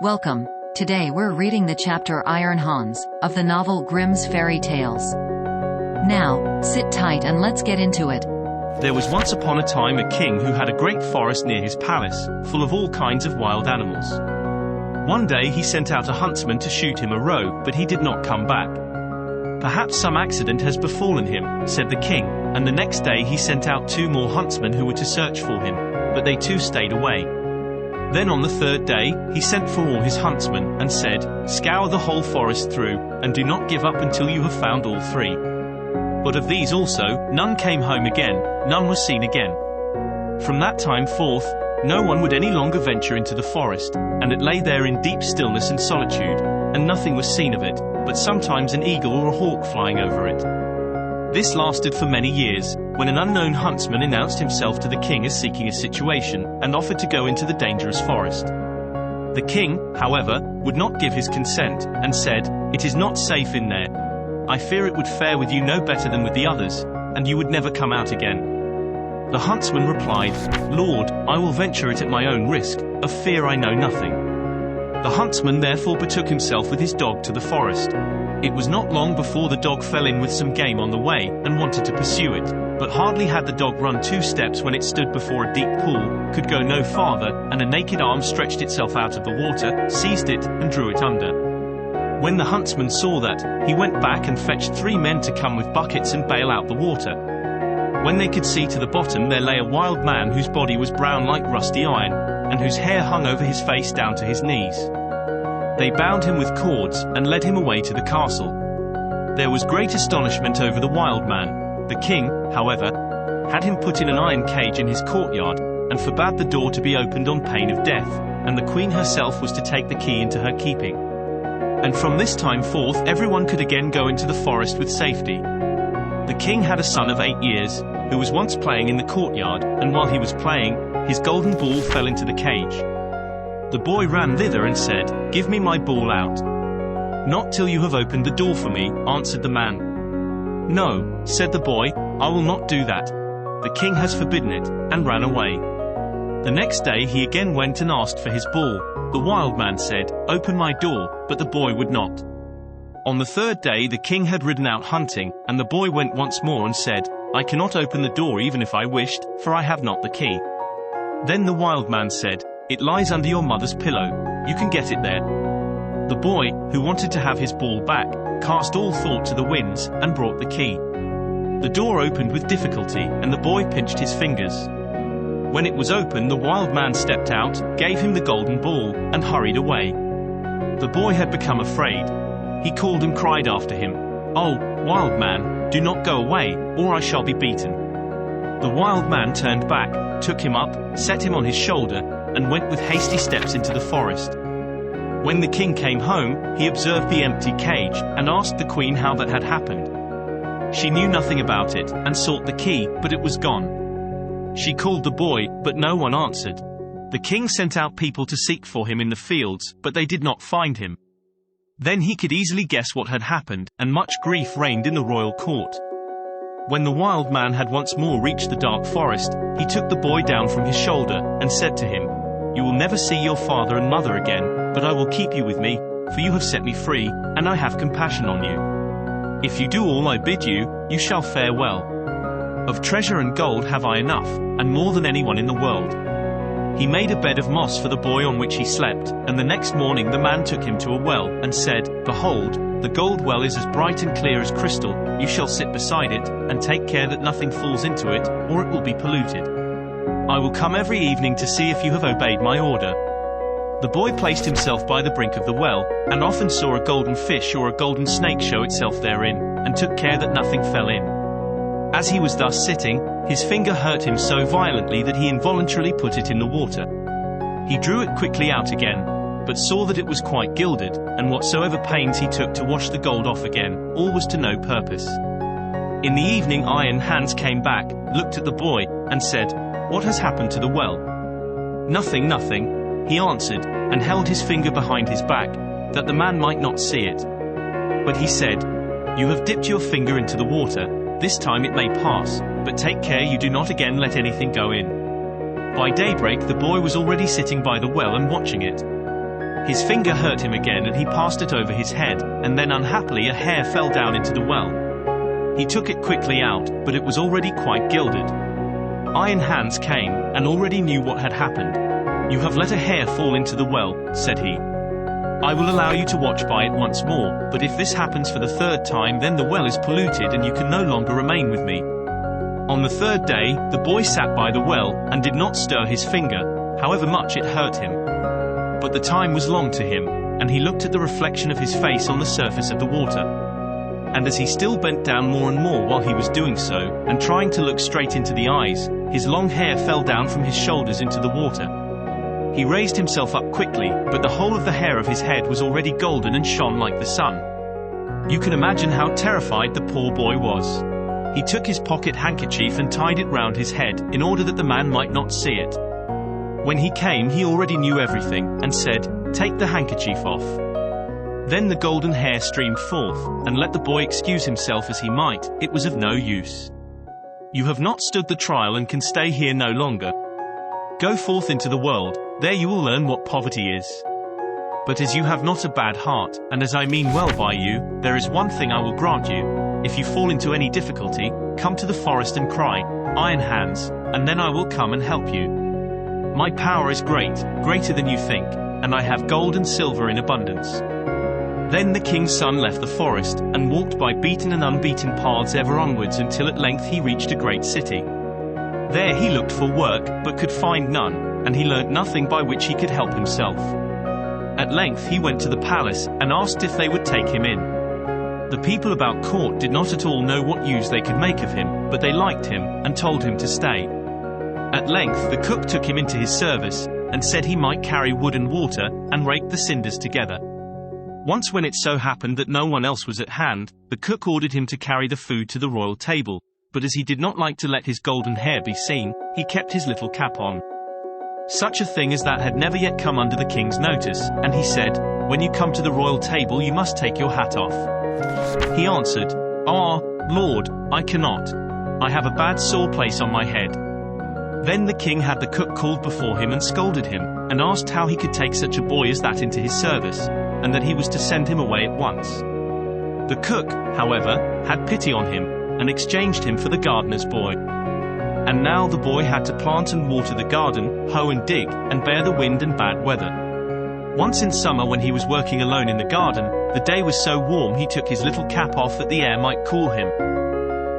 Welcome. Today we're reading the chapter Iron Hans, of the novel Grimm's Fairy Tales. Now, sit tight and let's get into it. There was once upon a time a king who had a great forest near his palace, full of all kinds of wild animals. One day he sent out a huntsman to shoot him a roe, but he did not come back. "Perhaps some accident has befallen him," said the king, and the next day he sent out 2 more huntsmen who were to search for him, but they too stayed away. Then on the 3rd day, he sent for all his huntsmen, and said, "Scour the whole forest through, and do not give up until you have found all 3. But of these also, none came home again, none was seen again. From that time forth, no one would any longer venture into the forest, and it lay there in deep stillness and solitude, and nothing was seen of it, but sometimes an eagle or a hawk flying over it. This lasted for many years, when an unknown huntsman announced himself to the king as seeking a situation, and offered to go into the dangerous forest. The king, however, would not give his consent, and said, 'It is not safe in there. I fear it would fare with you no better than with the others, and you would never come out again.' The huntsman replied, 'Lord, I will venture it at my own risk, of fear I know nothing.' The huntsman therefore betook himself with his dog to the forest. It was not long before the dog fell in with some game on the way, and wanted to pursue it, but hardly had the dog run 2 steps when it stood before a deep pool, could go no farther, and a naked arm stretched itself out of the water, seized it, and drew it under. When the huntsman saw that, he went back and fetched 3 men to come with buckets and bail out the water. When they could see to the bottom, there lay a wild man whose body was brown like rusty iron, and whose hair hung over his face down to his knees. They bound him with cords, and led him away to the castle. There was great astonishment over the wild man. The king, however, had him put in an iron cage in his courtyard, and forbade the door to be opened on pain of death, and the queen herself was to take the key into her keeping. And from this time forth everyone could again go into the forest with safety. The king had a son of 8 years, who was once playing in the courtyard, and while he was playing, his golden ball fell into the cage. The boy ran thither and said, "Give me my ball out." "Not till you have opened the door for me," answered the man. "No," said the boy, "I will not do that. The king has forbidden it," and ran away. The next day he again went and asked for his ball. The wild man said, "Open my door," but the boy would not. On the 3rd day the king had ridden out hunting, and the boy went once more and said, "I cannot open the door even if I wished, for I have not the key." Then the wild man said, "It lies under your mother's pillow. You can get it there." The boy, who wanted to have his ball back, cast all thought to the winds, and brought the key. The door opened with difficulty, and the boy pinched his fingers. When it was open, the wild man stepped out, gave him the golden ball, and hurried away. The boy had become afraid. He called and cried after him, "Oh, wild man, do not go away, or I shall be beaten." The wild man turned back, took him up, set him on his shoulder, and went with hasty steps into the forest. When the king came home, he observed the empty cage, and asked the queen how that had happened. She knew nothing about it, and sought the key, but it was gone. She called the boy, but no one answered. The king sent out people to seek for him in the fields, but they did not find him. Then he could easily guess what had happened, and much grief reigned in the royal court. When the wild man had once more reached the dark forest, he took the boy down from his shoulder, and said to him, "You will never see your father and mother again, but I will keep you with me, for you have set me free, and I have compassion on you. If you do all I bid you, you shall fare well. Of treasure and gold have I enough, and more than anyone in the world." He made a bed of moss for the boy on which he slept, and the next morning the man took him to a well, and said, "Behold, the gold well is as bright and clear as crystal. You shall sit beside it, and take care that nothing falls into it, or it will be polluted. I will come every evening to see if you have obeyed my order." The boy placed himself by the brink of the well, and often saw a golden fish or a golden snake show itself therein, and took care that nothing fell in. As he was thus sitting, his finger hurt him so violently that he involuntarily put it in the water. He drew it quickly out again, but saw that it was quite gilded, and whatsoever pains he took to wash the gold off again, all was to no purpose. In the evening Iron Hans came back, looked at the boy, and said, "What has happened to the well?" "Nothing, nothing," he answered, and held his finger behind his back, that the man might not see it. But he said, "You have dipped your finger into the water. This time it may pass, but take care you do not again let anything go in." By daybreak the boy was already sitting by the well and watching it. His finger hurt him again and he passed it over his head, and then unhappily a hair fell down into the well. He took it quickly out, but it was already quite gilded. Iron Hans came, and already knew what had happened. "You have let a hair fall into the well," said he. "I will allow you to watch by it once more, but if this happens for the third time, then the well is polluted and you can no longer remain with me." On the third day, the boy sat by the well, and did not stir his finger, however much it hurt him. But the time was long to him, and he looked at the reflection of his face on the surface of the water. And as he still bent down more and more while he was doing so, and trying to look straight into the eyes, his long hair fell down from his shoulders into the water. He raised himself up quickly, but the whole of the hair of his head was already golden and shone like the sun. You can imagine how terrified the poor boy was. He took his pocket handkerchief and tied it round his head, in order that the man might not see it. When he came, he already knew everything, and said, "Take the handkerchief off." Then the golden hair streamed forth, and let the boy excuse himself as he might, it was of no use. "You have not stood the trial and can stay here no longer. Go forth into the world, there you will learn what poverty is. But as you have not a bad heart, and as I mean well by you, there is one thing I will grant you. If you fall into any difficulty, come to the forest and cry, 'Iron Hans,' and then I will come and help you. My power is great, greater than you think, and I have gold and silver in abundance." Then the king's son left the forest, and walked by beaten and unbeaten paths ever onwards until at length he reached a great city. There he looked for work, but could find none, and he learnt nothing by which he could help himself. At length he went to the palace, and asked if they would take him in. The people about court did not at all know what use they could make of him, but they liked him, and told him to stay. At length the cook took him into his service, and said he might carry wood and water, and rake the cinders together. Once when it so happened that no one else was at hand, the cook ordered him to carry the food to the royal table, but as he did not like to let his golden hair be seen, he kept his little cap on. Such a thing as that had never yet come under the king's notice, and he said, "When you come to the royal table you must take your hat off." He answered, "Ah, Lord, I cannot. I have a bad sore place on my head." Then the king had the cook called before him and scolded him, and asked how he could take such a boy as that into his service, and that he was to send him away at once. The cook, however, had pity on him, and exchanged him for the gardener's boy. And now the boy had to plant and water the garden, hoe and dig, and bear the wind and bad weather. Once in summer when he was working alone in the garden, the day was so warm he took his little cap off that the air might cool him.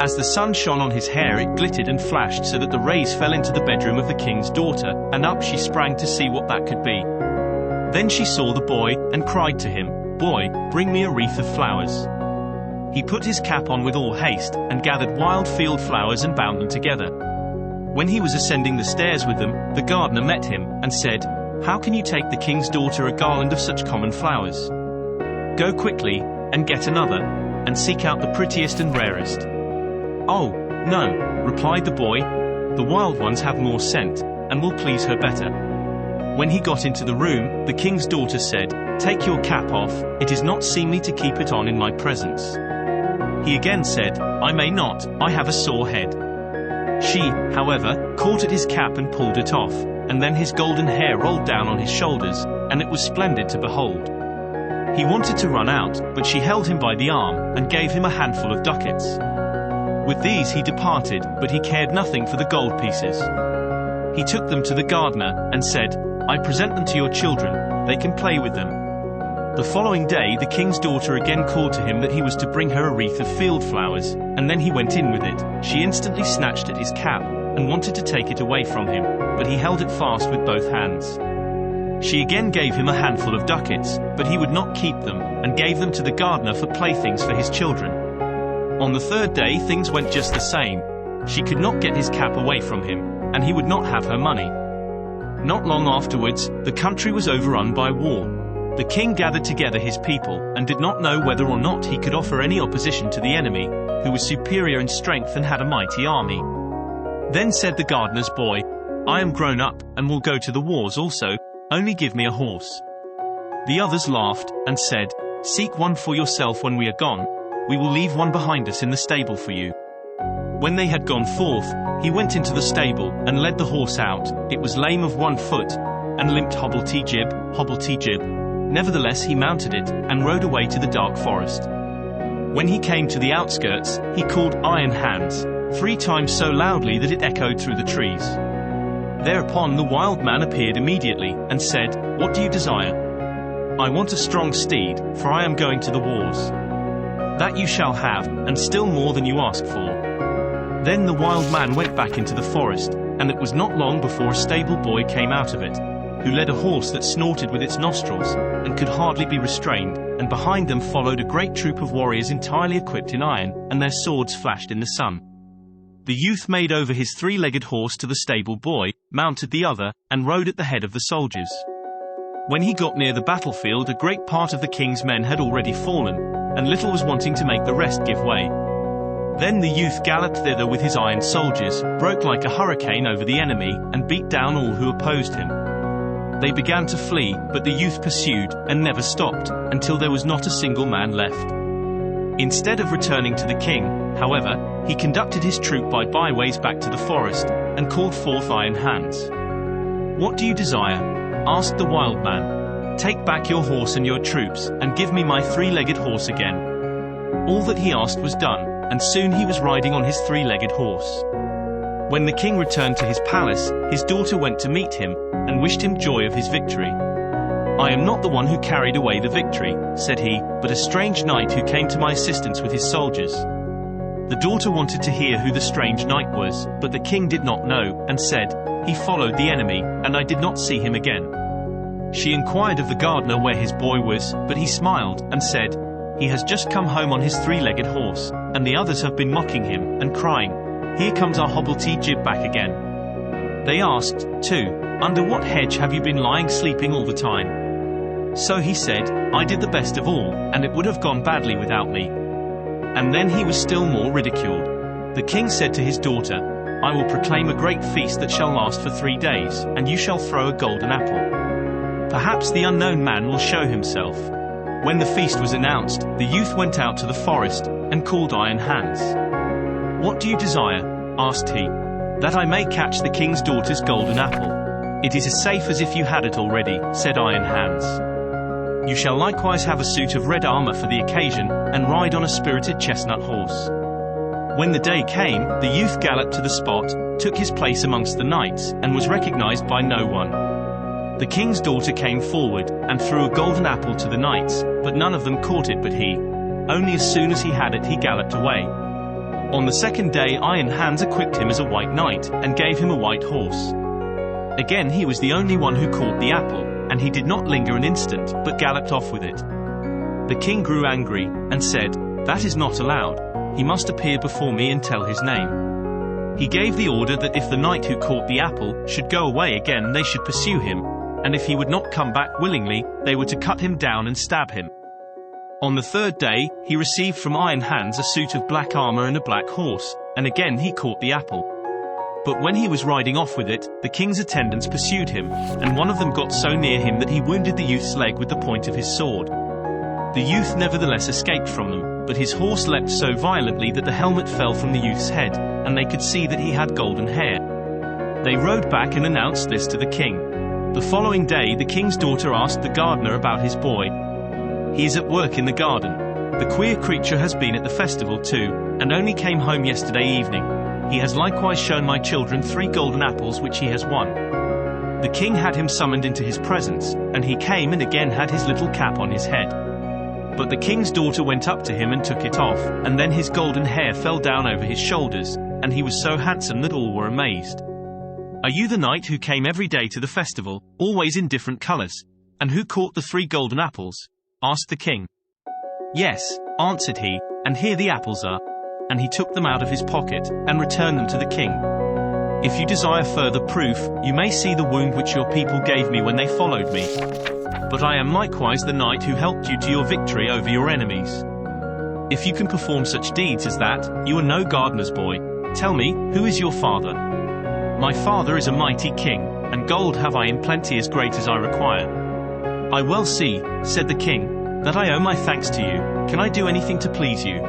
As the sun shone on his hair it glittered and flashed so that the rays fell into the bedroom of the king's daughter, and up she sprang to see what that could be. Then she saw the boy, and cried to him, "Boy, bring me a wreath of flowers." He put his cap on with all haste, and gathered wild field flowers and bound them together. When he was ascending the stairs with them, the gardener met him, and said, "How can you take the king's daughter a garland of such common flowers? Go quickly, and get another, and seek out the prettiest and rarest." "Oh, no," replied the boy, "the wild ones have more scent, and will please her better." When he got into the room, the king's daughter said, "Take your cap off, it is not seemly to keep it on in my presence." He again said, "I may not, I have a sore head." She, however, caught at his cap and pulled it off, and then his golden hair rolled down on his shoulders, and it was splendid to behold. He wanted to run out, but she held him by the arm, and gave him a handful of ducats. With these he departed, but he cared nothing for the gold pieces. He took them to the gardener, and said, "I present them to your children, they can play with them." The following day the king's daughter again called to him that he was to bring her a wreath of field flowers, and then he went in with it. She instantly snatched at his cap, and wanted to take it away from him, but he held it fast with both hands. She again gave him a handful of ducats, but he would not keep them, and gave them to the gardener for playthings for his children. On the third day things went just the same. She could not get his cap away from him, and he would not have her money. Not long afterwards, the country was overrun by war. The king gathered together his people, and did not know whether or not he could offer any opposition to the enemy, who was superior in strength and had a mighty army. Then said the gardener's boy, "I am grown up, and will go to the wars also, only give me a horse." The others laughed, and said, "Seek one for yourself when we are gone, we will leave one behind us in the stable for you." When they had gone forth, he went into the stable, and led the horse out. It was lame of one foot, and limped hobble-tee-jib, hobble-tee-jib. Nevertheless he mounted it, and rode away to the dark forest. When he came to the outskirts, he called Iron Hans 3 times so loudly that it echoed through the trees. Thereupon the wild man appeared immediately, and said, "What do you desire?" "I want a strong steed, for I am going to the wars." "That you shall have, and still more than you ask for." Then the wild man went back into the forest, and it was not long before a stable boy came out of it, who led a horse that snorted with its nostrils, and could hardly be restrained, and behind them followed a great troop of warriors entirely equipped in iron, and their swords flashed in the sun. The youth made over his 3-legged horse to the stable boy, mounted the other, and rode at the head of the soldiers. When he got near the battlefield, a great part of the king's men had already fallen, and little was wanting to make the rest give way. Then the youth galloped thither with his iron soldiers, broke like a hurricane over the enemy, and beat down all who opposed him. They began to flee, but the youth pursued, and never stopped, until there was not a single man left. Instead of returning to the king, however, he conducted his troop by byways back to the forest, and called forth Iron Hans. "What do you desire?" asked the wild man. "Take back your horse and your troops, and give me my 3-legged horse again." All that he asked was done, and soon he was riding on his 3-legged horse. When the king returned to his palace, his daughter went to meet him, and wished him joy of his victory. "I am not the one who carried away the victory," said he, "but a strange knight who came to my assistance with his soldiers." The daughter wanted to hear who the strange knight was, but the king did not know, and said, "He followed the enemy, and I did not see him again." She inquired of the gardener where his boy was, but he smiled, and said, "He has just come home on his 3-legged horse, and the others have been mocking him, and crying, 'Here comes our hobblety-jib back again.'" They asked, too, "Under what hedge have you been lying sleeping all the time?" So he said, "I did the best of all, and it would have gone badly without me." And then he was still more ridiculed. The king said to his daughter, "I will proclaim a great feast that shall last for 3 days, and you shall throw a golden apple. Perhaps the unknown man will show himself." When the feast was announced, the youth went out to the forest, and called Iron Hans. "What do you desire?" asked he. "That I may catch the king's daughter's golden apple." "It is as safe as if you had it already," said Iron Hans. "You shall likewise have a suit of red armor for the occasion, and ride on a spirited chestnut horse." When the day came, the youth galloped to the spot, took his place amongst the knights, and was recognized by no one. The king's daughter came forward, and threw a golden apple to the knights, but none of them caught it but he. Only as soon as he had it he galloped away. On the second day Iron Hans equipped him as a white knight, and gave him a white horse. Again he was the only one who caught the apple, and he did not linger an instant, but galloped off with it. The king grew angry, and said, "That is not allowed. He must appear before me and tell his name." He gave the order that if the knight who caught the apple should go away again they should pursue him, and if he would not come back willingly, they were to cut him down and stab him. On the 3rd day, he received from Iron Hans a suit of black armor and a black horse, and again he caught the apple. But when he was riding off with it, the king's attendants pursued him, and one of them got so near him that he wounded the youth's leg with the point of his sword. The youth nevertheless escaped from them, but his horse leapt so violently that the helmet fell from the youth's head, and they could see that he had golden hair. They rode back and announced this to the king. The following day the king's daughter asked the gardener about his boy. "He is at work in the garden. The queer creature has been at the festival too, and only came home yesterday evening. He has likewise shown my children 3 golden apples which he has won." The king had him summoned into his presence, and he came and again had his little cap on his head. But the king's daughter went up to him and took it off, and then his golden hair fell down over his shoulders, and he was so handsome that all were amazed. "Are you the knight who came every day to the festival, always in different colors, and who caught the 3 golden apples?" asked the king. "Yes," answered he, "and here the apples are." And he took them out of his pocket, and returned them to the king. "If you desire further proof, you may see the wound which your people gave me when they followed me. But I am likewise the knight who helped you to your victory over your enemies. If you can perform such deeds as that, you are no gardener's boy. Tell me, who is your father?" "My father is a mighty king, and gold have I in plenty as great as I require." "I well see," said the king, "that I owe my thanks to you. Can I do anything to please you?"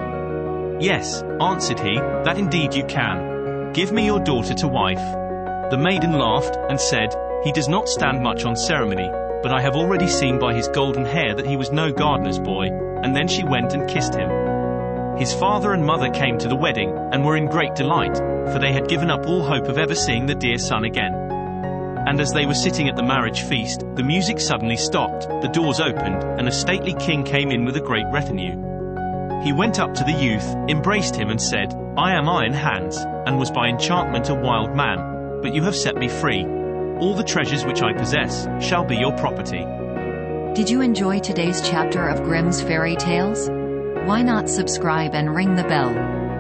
"Yes," answered he, "that indeed you can. Give me your daughter to wife." The maiden laughed, and said, "He does not stand much on ceremony. but I have already seen by his golden hair that he was no gardener's boy." And then she went and kissed him. His father and mother came to the wedding, and were in great delight, for they had given up all hope of ever seeing the dear son again. And as they were sitting at the marriage feast, the music suddenly stopped, the doors opened, and a stately king came in with a great retinue. He went up to the youth, embraced him and said, "I am Iron Hans, and was by enchantment a wild man, but you have set me free. All the treasures which I possess shall be your property." Did you enjoy today's chapter of Grimm's Fairy Tales? Why not subscribe and ring the bell?